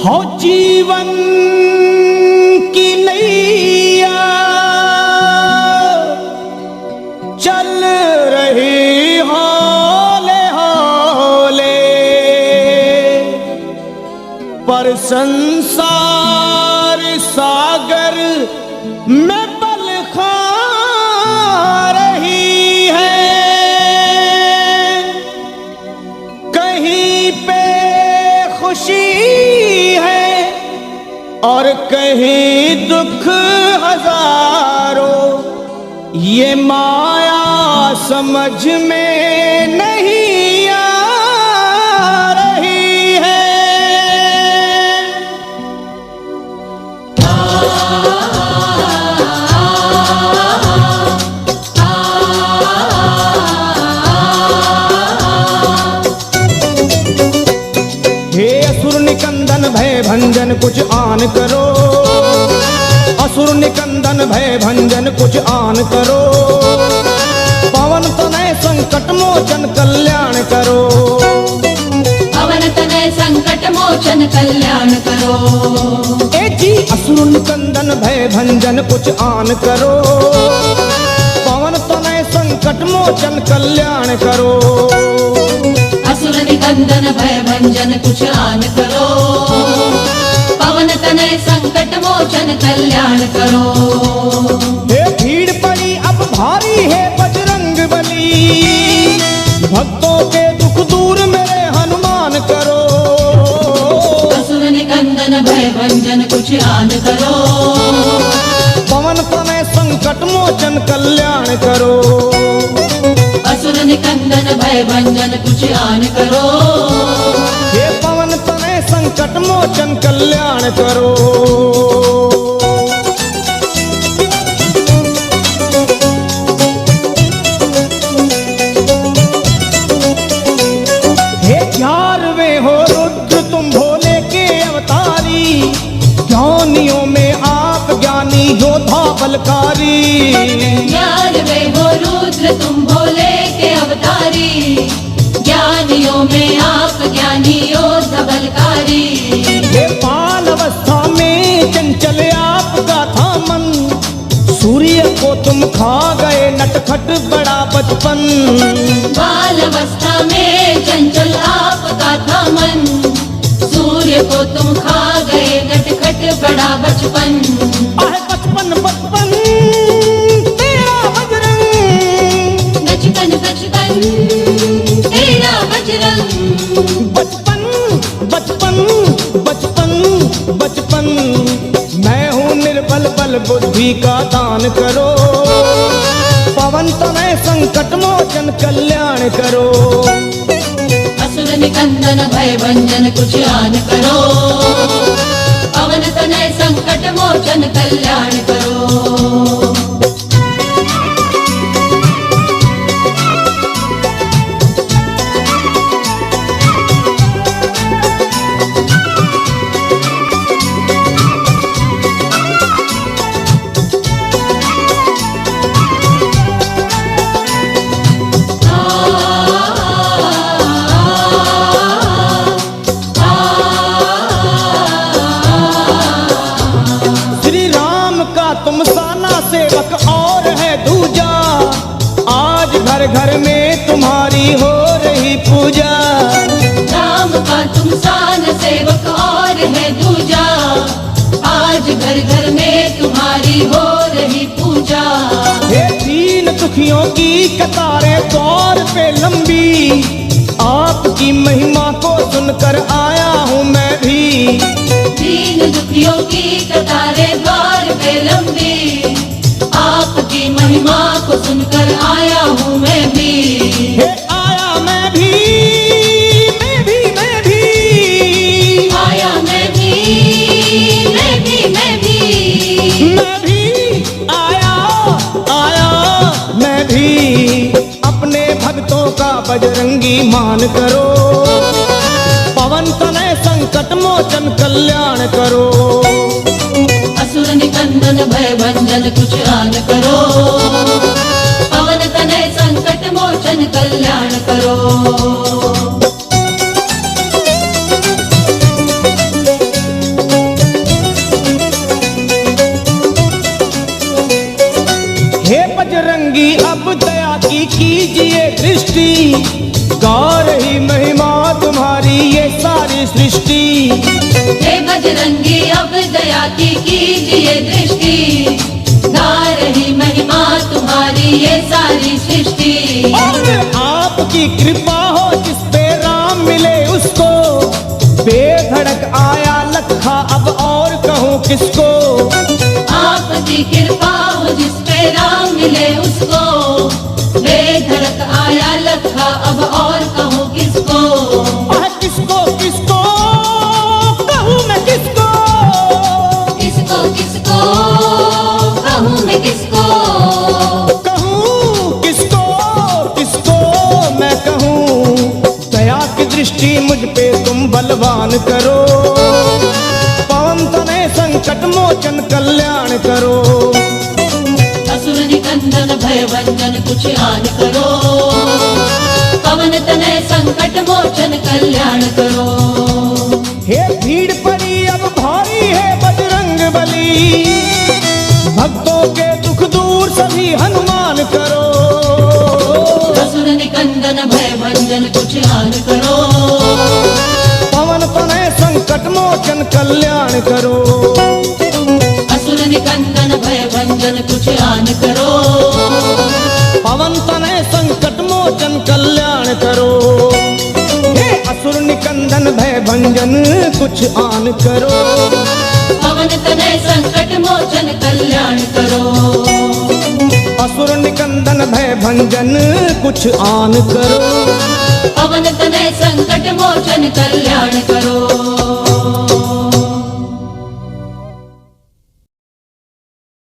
हो जीवन की नैया चल रही हौले हौले, पर संसार सागर में पल खा रही है। कहीं पे खुशी है और कहीं दुख हजारों, ये माया समझ में नहीं आ रही है। हे असुर निकंदन भय भंजन कुछ आन करो, असुर निकंदन भय भंजन कुछ आन करो। पवन तनय संकट मोचन कल्याण करो, पवन तनय संकट मोचन कल्याण करो। ए जी असुर निकंदन भय भंजन कुछ आन करो, पवन तनय संकट मोचन कल्याण करो। असुर निकंदन भय भंजन कुछ आन करो, पवन तनय संकट मोचन कल्याण करो। हे भीड़ पड़ी अब भारी है बजरंग बली, भक्तों के दुख दूर मेरे हनुमान करो। असुर निकंदन भय भंजन कुछ आन करो, पवन तनय संकट मोचन कल्याण करो। असुर निकंदन भय भंजन कुछ आन करो, हे पवन तनय संकट मोचन कल्याण करो। हे 11वें हो रुद्र तुम भोले के अवतारी, ज्ञानियों में आप ज्ञानी योद्धा बलकारी। 11वें हो रुद्र तुम भोले के अवतारी, ज्ञानियों में आप ज्ञानी योद्धा बलकारी। ये बाल अवस्था में चंचल आपका था मन, सूर्य को तुम खा गए नटखट बड़ा बचपन। बाल अवस्था में चंचल आपका था मन, सूर्य को तुम खा गए नटखट बड़ा बचपन। आहे बचपन बचपन तेरा बजरंग, बचपन बचपन तेरा बजरंग। बचपन बचपन बचपन बचपन, मैं हूँ निर्बल बल बुद्धि का दान करो। पवन तनय संकट मोचन कल्याण करो। असुर निकंदन भय भंजन कुछ आन करो, पवन तनय संकट मोचन कल्याण करो। तुम साना सेवक और है दूजा, आज घर घर में तुम्हारी हो रही पूजा। राम का तुम सान सेवक और है दूजा, आज घर घर में तुम्हारी हो रही पूजा। हे दीन दुखियों की कतारें दौर पे लंबी, आपकी महिमा को सुनकर आया हूँ मैं भी। दीन दुखियों की कतारें द्वार पे लंबी, आपकी महिमा को सुनकर आया हूँ मैं भी। हे आया मैं भी, मैं भी मैं भी, आया मैं भी, मैं भी मैं भी, मैं भी आया आया मैं भी। अपने भक्तों का बजरंगी मान करो, पवन तनय संकट मोचन कल्याण करो। असुर निकंदन भय भंजन कुछ आन करो, पवन तनय संकट मोचन कल्याण करो। बजरंगी अब दया की कीजिए दृष्टि, गा रही महिमा तुम्हारी ये सारी सृष्टि। हे बजरंगी अब दया की कीजिए दृष्टि, गा रही महिमा तुम्हारी ये सारी सृष्टि। और आपकी कृपा हो जिस पे राम मिले उसको, बेधड़क आया लखा अब और कहूँ किसको। आपकी कृपा हो जिस पे राम मिले उसको, बेधड़क आया लखा अब और कहूँ किसको। किसको किसको कहूँ मैं किसको, किसको किसको कहूँ मैं किसको, कहूँ किसको किसको मैं कहूँ। दया की दृष्टि मुझ पे तुम बलवान करो, पवन तनय संकट मोचन कल्याण करो। असुर निकंदन भय भंजन कुछ आन करो, पवन तनय संकट मोचन कल्याण करो। हे भीड़ पड़ी अब भारी है बजरंग बली, भक्तों के दुख दूर सभी हनुमान करो। असुर निकंदन भय भंजन कुछ आन करो, पवन तनय संकट मोचन कल्याण करो। असुर निकंदन भय भंजन कुछ आन करो, पवन तनय संकट मोचन कल्याण करो। हे असुर निकंदन भय भंजन कुछ आन करो, पवन तनय संकट मोचन कल्याण करो। असुर निकंदन भय भंजन कुछ आन करो, पवन तनय संकट मोचन कल्याण करो।